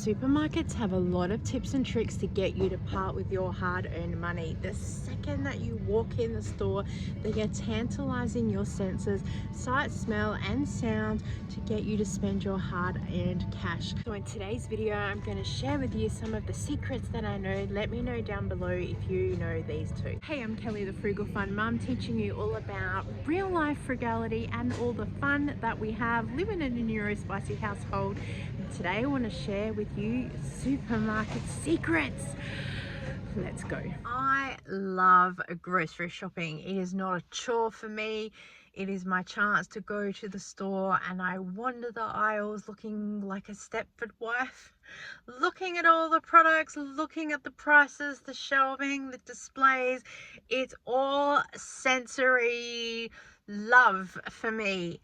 Supermarkets have a lot of tips and tricks to get you to part with your hard-earned money. The second that you walk in the store, they are tantalizing your senses, sight, smell and sound to get you to spend your hard-earned cash. So in today's video, I'm going to share with you some of the secrets that I know. Let me know down below if you know these too. Hey, I'm Kelly, the Frugal Fun Mum, teaching you all about real life frugality and all the fun that we have living in a neurospicy household. And today I want to share with you supermarket secrets. Let's go. I love grocery shopping. It is not a chore for me. It is my chance to go to the store and I wander the aisles looking like a Stepford wife, looking at all the products, looking at the prices, the shelving, the displays. It's all sensory love for me,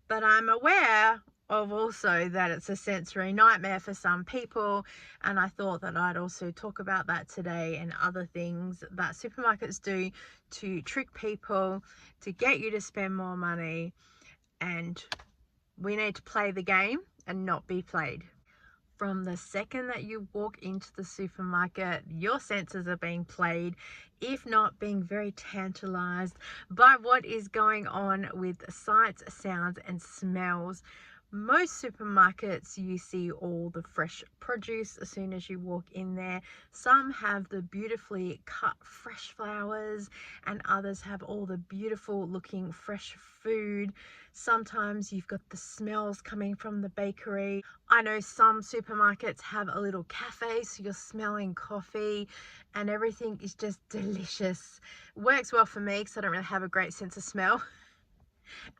but I'm aware of also that it's a sensory nightmare for some people, and I thought that I'd also talk about that today and other things that supermarkets do to trick people, to get you to spend more money, and we need to play the game and not be played. From the second that you walk into the supermarket, your senses are being played, if not being very tantalized by what is going on with sights, sounds and smells. Most supermarkets, you see all the fresh produce as soon as you walk in there. Some have the beautifully cut fresh flowers and others have all the beautiful looking fresh food. Sometimes you've got the smells coming from the bakery. I know some supermarkets have a little cafe, so you're smelling coffee and everything is just delicious. Works well for me because I don't really have a great sense of smell.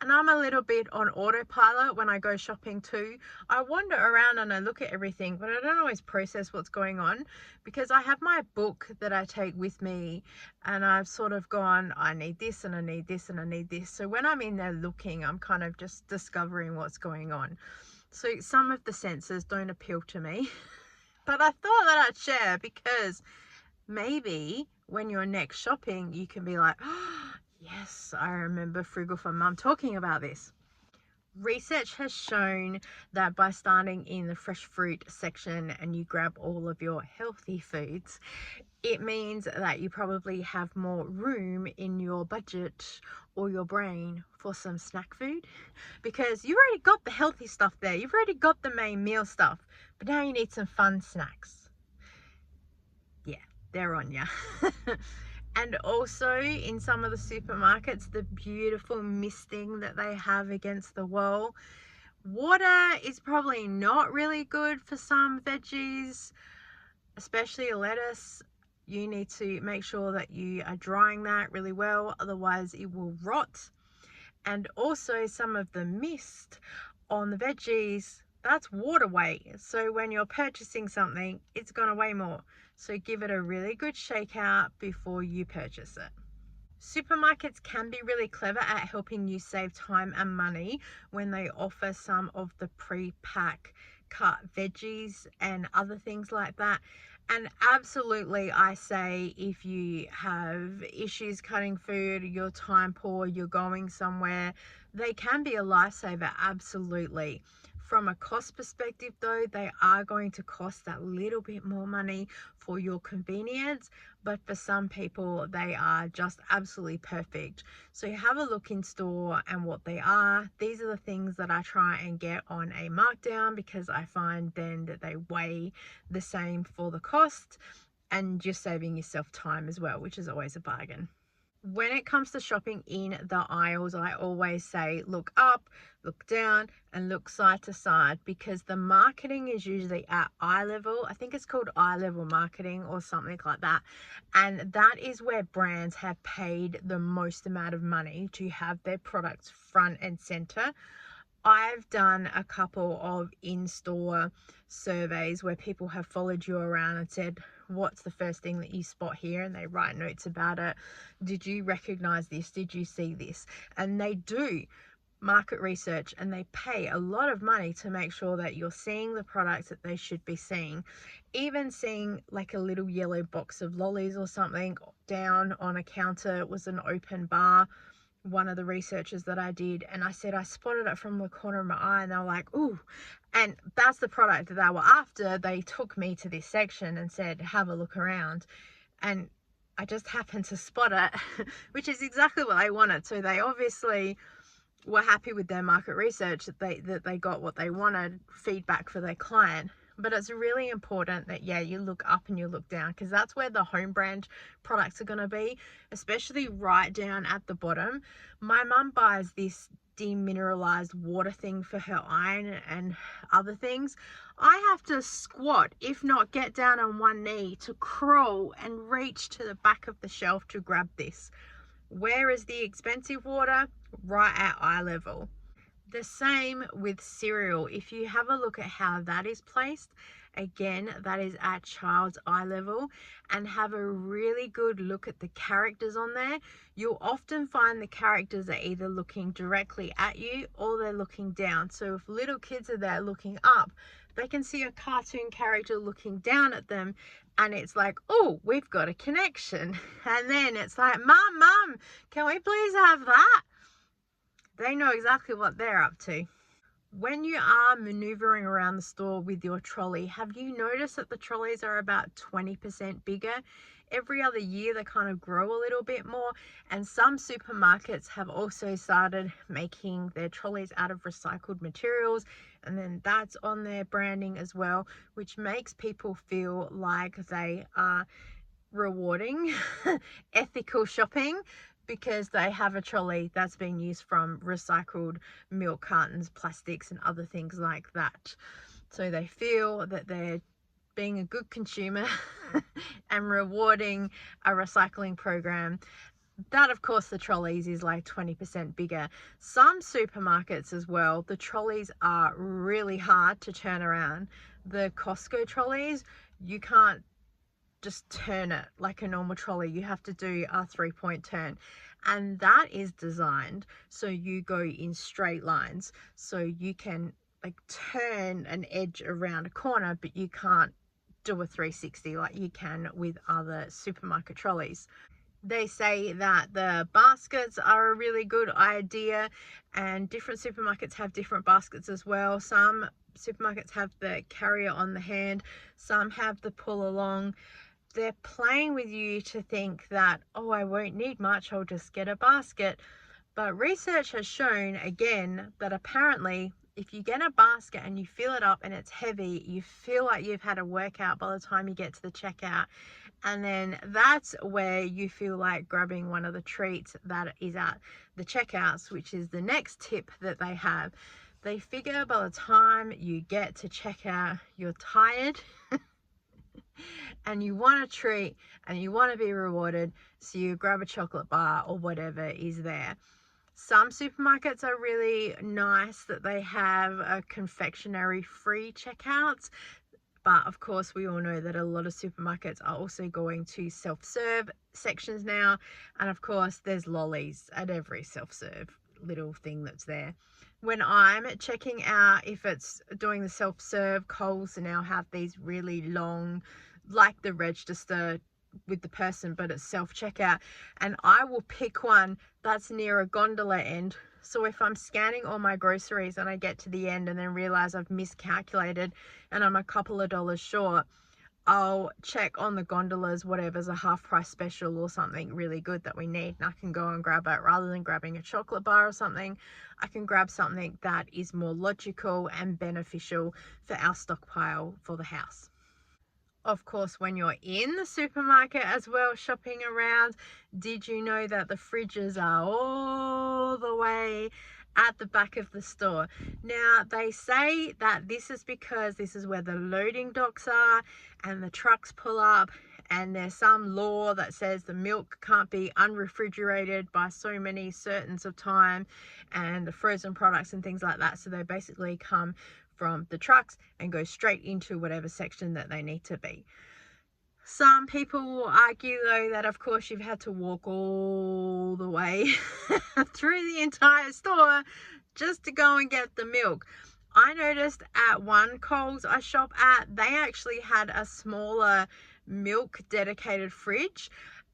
And I'm a little bit on autopilot when I go shopping too. I wander around and I look at everything, but I don't always process what's going on because I have my book that I take with me and I've sort of gone, I need this and I need this and I need this. So when I'm in there looking, I'm kind of just discovering what's going on. So some of the senses don't appeal to me, but I thought that I'd share because maybe when you're next shopping, you can be like, oh, yes, I remember Frugal Fun Mum talking about this. Research has shown that by starting in the fresh fruit section and you grab all of your healthy foods, it means that you probably have more room in your budget or your brain for some snack food, because you've already got the healthy stuff there. You've already got the main meal stuff, but now you need some fun snacks. Yeah, they're on ya. And also in some of the supermarkets, the beautiful misting that they have against the wall. Water is probably not really good for some veggies, especially lettuce. You need to make sure that you are drying that really well, otherwise it will rot. And also some of the mist on the veggies, that's water weight. So when you're purchasing something, it's going to weigh more. So give it a really good shake out before you purchase it. Supermarkets can be really clever at helping you save time and money when they offer some of the pre-pack cut veggies and other things like that. And absolutely, I say, if you have issues cutting food, you're time poor, you're going somewhere, they can be a lifesaver, absolutely. From a cost perspective though, they are going to cost that little bit more money for your convenience, but for some people they are just absolutely perfect. So you have a look in store and what they are. These are the things that I try and get on a markdown because I find then that they weigh the same for the cost and you're saving yourself time as well, which is always a bargain. When it comes to shopping in the aisles, I always say look up, look down and look side to side, because the marketing is usually at eye level. I think it's called eye level marketing or something like that, and that is where brands have paid the most amount of money to have their products front and center. I've done a couple of in-store surveys where people have followed you around and said, what's the first thing that you spot here? And they write notes about it. Did you recognize this? Did you see this? And they do market research and they pay a lot of money to make sure that you're seeing the products that they should be seeing. Even seeing like a little yellow box of lollies or something down on a counter, it was an open bar, one of the researchers that I did, and I said I spotted it from the corner of my eye, and they were like, ooh, and that's the product that they were after. They took me to this section and said, have a look around, and I just happened to spot it, which is exactly what they wanted. So they obviously were happy with their market research, that they got what they wanted, feedback for their client. But it's really important that, yeah, you look up and you look down, because that's where the home brand products are going to be, especially right down at the bottom. My mum buys this demineralized water thing for her iron and other things. I have to squat, if not get down on one knee, to crawl and reach to the back of the shelf to grab this. Where is the expensive water? Right at eye level. The same with cereal. If you have a look at how that is placed, again, that is at child's eye level, and have a really good look at the characters on there. You'll often find the characters are either looking directly at you or they're looking down. So if little kids are there looking up, they can see a cartoon character looking down at them, and it's like, oh, we've got a connection. And then it's like, mum, can we please have that? They know exactly what they're up to. When you are maneuvering around the store with your trolley, have you noticed that the trolleys are about 20% bigger? Every other year they kind of grow a little bit more, and some supermarkets have also started making their trolleys out of recycled materials, and then that's on their branding as well, which makes people feel like they are rewarding ethical shopping, because they have a trolley that's been used from recycled milk cartons, plastics, and other things like that. So they feel that they're being a good consumer and rewarding a recycling program. That, of course, the trolleys is like 20% bigger. Some supermarkets as well, the trolleys are really hard to turn around. The Costco trolleys, you can't just turn it like a normal trolley. You have to do a 3-point turn, and that is designed so you go in straight lines, so you can like turn an edge around a corner, but you can't do a 360 like you can with other supermarket trolleys. They say that the baskets are a really good idea, and different supermarkets have different baskets as well. Some supermarkets have the carrier on the hand, some have the pull along. They're playing with you to think that, oh, I won't need much, I'll just get a basket. But research has shown again that apparently if you get a basket and you fill it up and it's heavy, you feel like you've had a workout by the time you get to the checkout. And then that's where you feel like grabbing one of the treats that is at the checkouts, which is the next tip that they have. They figure by the time you get to checkout, you're tired and you want a treat and you want to be rewarded, so you grab a chocolate bar or whatever is there. Some supermarkets are really nice that they have a confectionery free checkouts, but of course we all know that a lot of supermarkets are also going to self-serve sections now, and of course there's lollies at every self-serve little thing that's there. When I'm checking out, if it's doing the self-serve, Coles now have these really long, like the register with the person, but it's self-checkout, and I will pick one that's near a gondola end. So if I'm scanning all my groceries and I get to the end and then realize I've miscalculated and I'm a couple of dollars short, I'll check on the gondolas, whatever's a half price special or something really good that we need, and I can go and grab it. Rather than grabbing a chocolate bar or something, I can grab something that is more logical and beneficial for our stockpile for the house. Of course, when you're in the supermarket as well, shopping around, did you know that the fridges are all the way at the back of the store? Now, they say that this is because this is where the loading docks are and the trucks pull up, and there's some law that says the milk can't be unrefrigerated by so many certains of time, and the frozen products and things like that. So they basically come from the trucks and go straight into whatever section that they need to be. Some people will argue though that of course you've had to walk all the way through the entire store just to go and get the milk. I noticed at one Coles I shop at, they actually had a smaller milk dedicated fridge,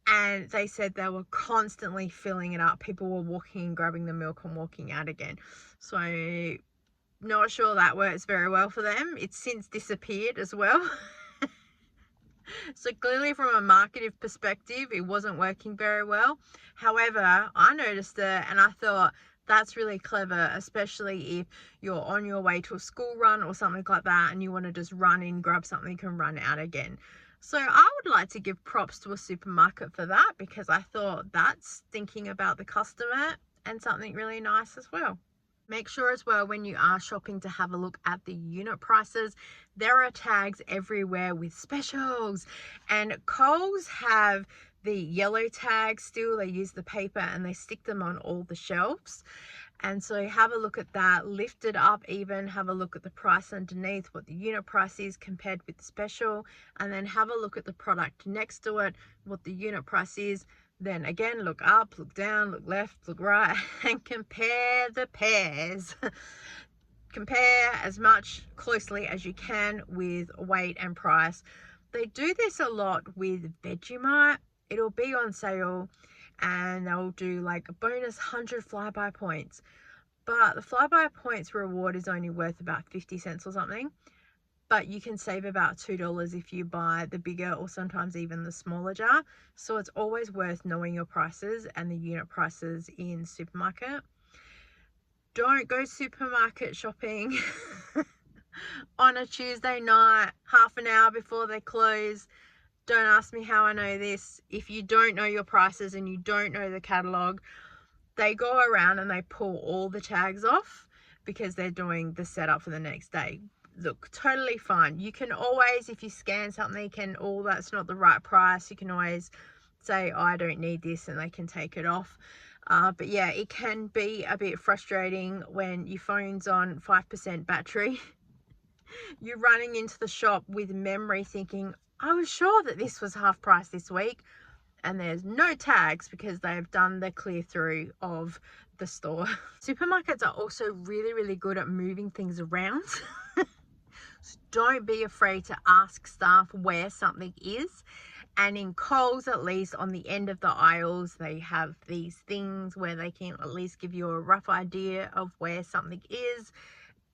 and they said they were constantly filling it up. People were walking and grabbing the milk and walking out again. So not sure that works very well for them. It's since disappeared as well. So clearly from a marketing perspective, it wasn't working very well. However, I noticed it and I thought that's really clever, especially if you're on your way to a school run or something like that and you want to just run in, grab something and run out again. So I would like to give props to a supermarket for that, because I thought that's thinking about the customer and something really nice as well. Make sure as well when you are shopping to have a look at the unit prices. There are tags everywhere with specials, and Coles have the yellow tags still. They use the paper and they stick them on all the shelves. And so have a look at that, lift it up even, have a look at the price underneath, what the unit price is compared with the special, and then have a look at the product next to it, what the unit price is. Then again, look up, look down, look left, look right, and compare the pairs. Compare as much closely as you can with weight and price. They do this a lot with Vegemite. It'll be on sale and they'll do like a bonus 100 flyby points. But the flyby points reward is only worth about 50 cents or something. But you can save about $2 if you buy the bigger or sometimes even the smaller jar. So it's always worth knowing your prices and the unit prices in supermarket. Don't go supermarket shopping on a Tuesday night, half an hour before they close. Don't ask me how I know this. If you don't know your prices and you don't know the catalogue, they go around and they pull all the tags off because they're doing the setup for the next day. Look, totally fine. You can always, if you scan something and all that's not the right price, you can always say, oh, I don't need this, and they can take it off. But yeah, it can be a bit frustrating when your phone's on 5% battery. You're running into the shop with memory thinking, I was sure that this was half price this week, and there's no tags because they've done the clear through of the store. Supermarkets are also really, really good at moving things around. So don't be afraid to ask staff where something is. And in Coles, at least on the end of the aisles, they have these things where they can at least give you a rough idea of where something is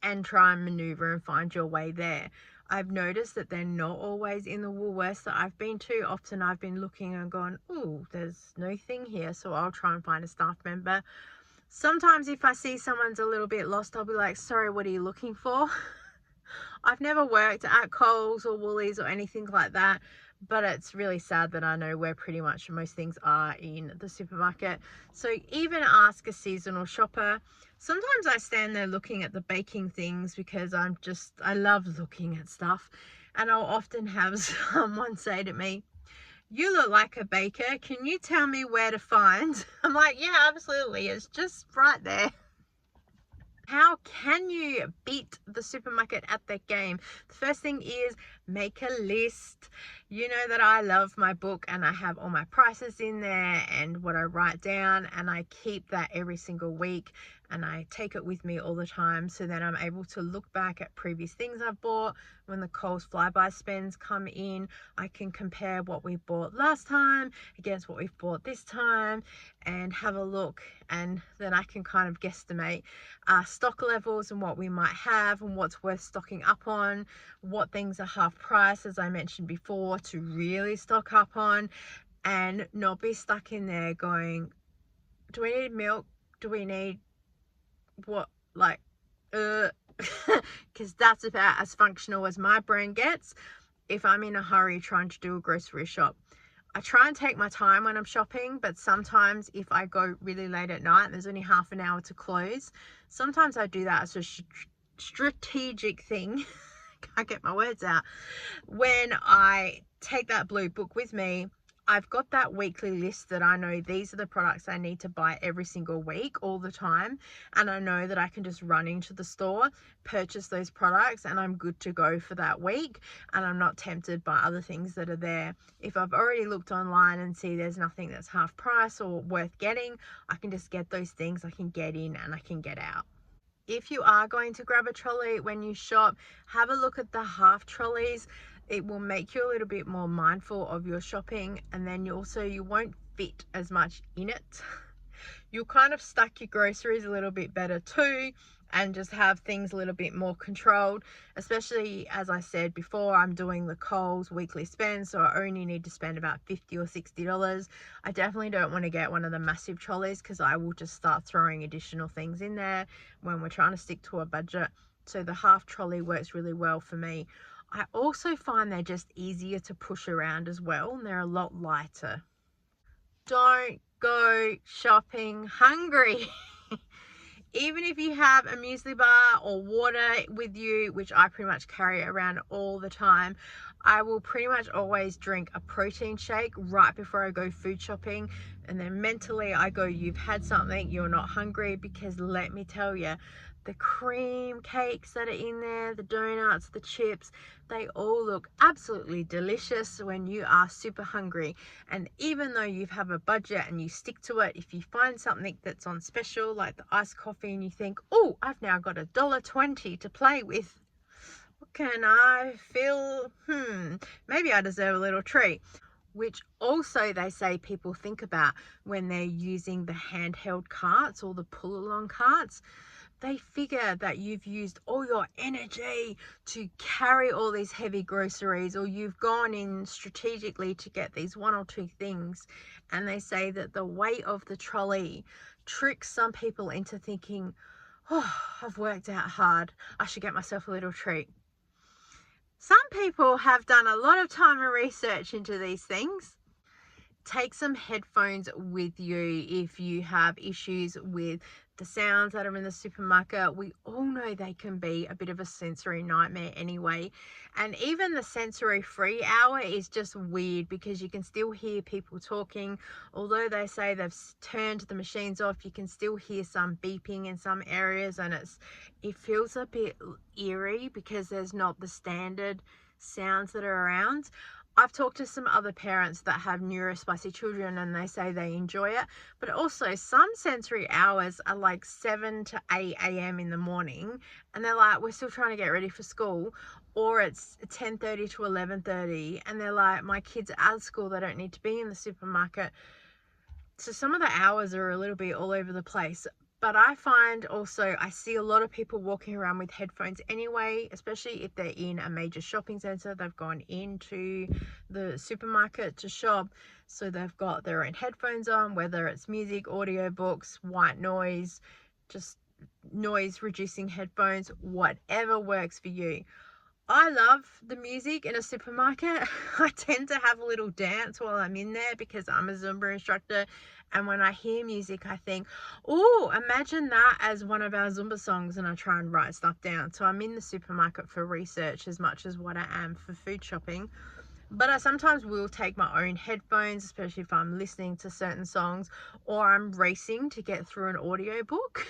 and try and maneuver and find your way there. I've noticed that they're not always in the Woolworths that I've been to. Often I've been looking and gone, oh, there's no thing here, so I'll try and find a staff member. Sometimes if I see someone's a little bit lost, I'll be like, sorry, what are you looking for? I've never worked at Coles or Woolies or anything like that, but it's really sad that I know where pretty much most things are in the supermarket. So even ask a seasonal shopper. Sometimes I stand there looking at the baking things because I love looking at stuff, and I'll often have someone say to me, you look like a baker, can you tell me where to find? I'm like, yeah, absolutely, it's just right there. How can you beat the supermarket at that game? The first thing is make a list. You know that I love my book and I have all my prices in there and what I write down, and I keep that every single week and I take it with me all the time, so then I'm able to look back at previous things I've bought. When the Coles flyby spends come in, I can compare what we bought last time against what we've bought this time and have a look, and then I can kind of guesstimate stock levels and what we might have and what's worth stocking up on, what things are half price, as I mentioned before, to really stock up on, and not be stuck in there going, do we need milk? Do we need what, like, because that's about as functional as my brain gets if I'm in a hurry trying to do a grocery shop. I try and take my time when I'm shopping, but sometimes if I go really late at night and there's only half an hour to close, sometimes I do that as a strategic thing. Can't get my words out. When I take that blue book with me, I've got that weekly list that I know these are the products I need to buy every single week, all the time. And I know that I can just run into the store, purchase those products, and I'm good to go for that week. And I'm not tempted by other things that are there. If I've already looked online and see there's nothing that's half price or worth getting, I can just get those things I can get in and I can get out. If you are going to grab a trolley when you shop, have a look at the half trolleys. It will make you a little bit more mindful of your shopping, and then you won't fit as much in it. You'll kind of stack your groceries a little bit better too, and just have things a little bit more controlled. Especially, as I said before, I'm doing the Coles weekly spend, so I only need to spend about $50 or $60. I definitely don't want to get one of the massive trolleys, because I will just start throwing additional things in there when we're trying to stick to a budget. So the half trolley works really well for me. I also find they're just easier to push around as well, and they're a lot lighter. Don't go shopping hungry. Even if you have a muesli bar or water with you, which I pretty much carry around all the time, I will pretty much always drink a protein shake right before I go food shopping. And then mentally I go, you've had something, you're not hungry. Because let me tell you, the cream cakes that are in there, the donuts, the chips, they all look absolutely delicious when you are super hungry. And even though you have a budget and you stick to it, if you find something that's on special, like the iced coffee, and you think, oh, I've now got $1.20 to play with, what can I feel? Maybe I deserve a little treat. Which also they say people think about when they're using the handheld carts or the pull along carts. They figure that you've used all your energy to carry all these heavy groceries, or you've gone in strategically to get these one or two things. And they say that the weight of the trolley tricks some people into thinking, oh, I've worked out hard, I should get myself a little treat. Some people have done a lot of time and research into these things. Take some headphones with you if you have issues with the sounds that are in the supermarket. We all know they can be a bit of a sensory nightmare anyway. And even the sensory free hour is just weird, because you can still hear people talking. Although they say they've turned the machines off, you can still hear some beeping in some areas, and it feels a bit eerie because there's not the standard sounds that are around. I've talked to some other parents that have neurospicy children, and they say they enjoy it. But also some sensory hours are like 7 to 8 a.m. in the morning, and they're like, we're still trying to get ready for school. Or it's 10:30 to 11:30, and they're like, my kids are at school, they don't need to be in the supermarket. So some of the hours are a little bit all over the place. But I find also I see a lot of people walking around with headphones anyway, especially if they're in a major shopping center. They've gone into the supermarket to shop, so they've got their own headphones on, whether it's music, audio books, white noise, just noise reducing headphones, whatever works for you. I love the music in a supermarket. I tend to have a little dance while I'm in there because I'm a Zumba instructor. And when I hear music, I think, oh, imagine that as one of our Zumba songs, and I try and write stuff down. So I'm in the supermarket for research as much as what I am for food shopping. But I sometimes will take my own headphones, especially if I'm listening to certain songs or I'm racing to get through an audiobook.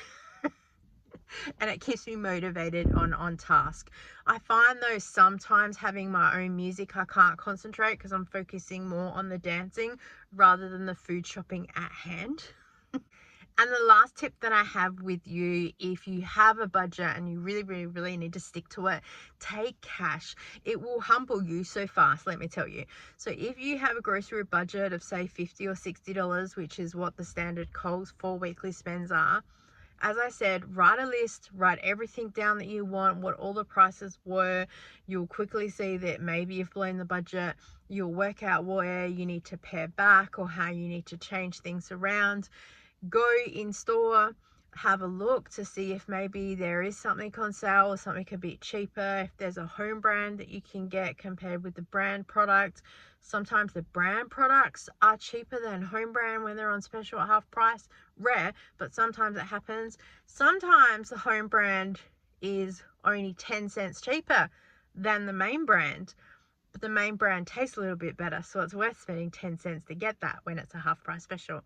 And it keeps me motivated on task. I find though sometimes having my own music, I can't concentrate because I'm focusing more on the dancing rather than the food shopping at hand. And the last tip that I have with you, if you have a budget and you really need to stick to it, take cash. It will humble you so fast, let me tell you. So if you have a grocery budget of say $50 or $60, which is what the standard Coles 4 weekly spends are, as I said, write a list, write everything down that you want, what all the prices were. You'll quickly see that maybe you've blown the budget. You'll work out where you need to pare back or how you need to change things around. Go in store, have a look to see if maybe there is something on sale or something a bit cheaper. If there's a home brand that you can get compared with the brand product. Sometimes the brand products are cheaper than home brand when they're on special at half price. Rare, but sometimes it happens. Sometimes the home brand is only 10 cents cheaper than the main brand, but the main brand tastes a little bit better, so it's worth spending 10 cents to get that when it's a half price special.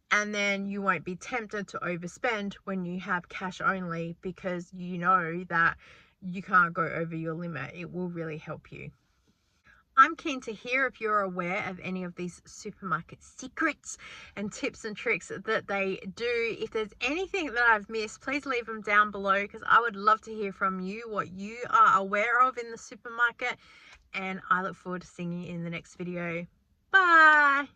And then you won't be tempted to overspend when you have cash only, because you know that you can't go over your limit. It will really help you. I'm keen to hear if you're aware of any of these supermarket secrets and tips and tricks that they do. If there's anything that I've missed, please leave them down below, because I would love to hear from you what you are aware of in the supermarket. And I look forward to seeing you in the next video. Bye.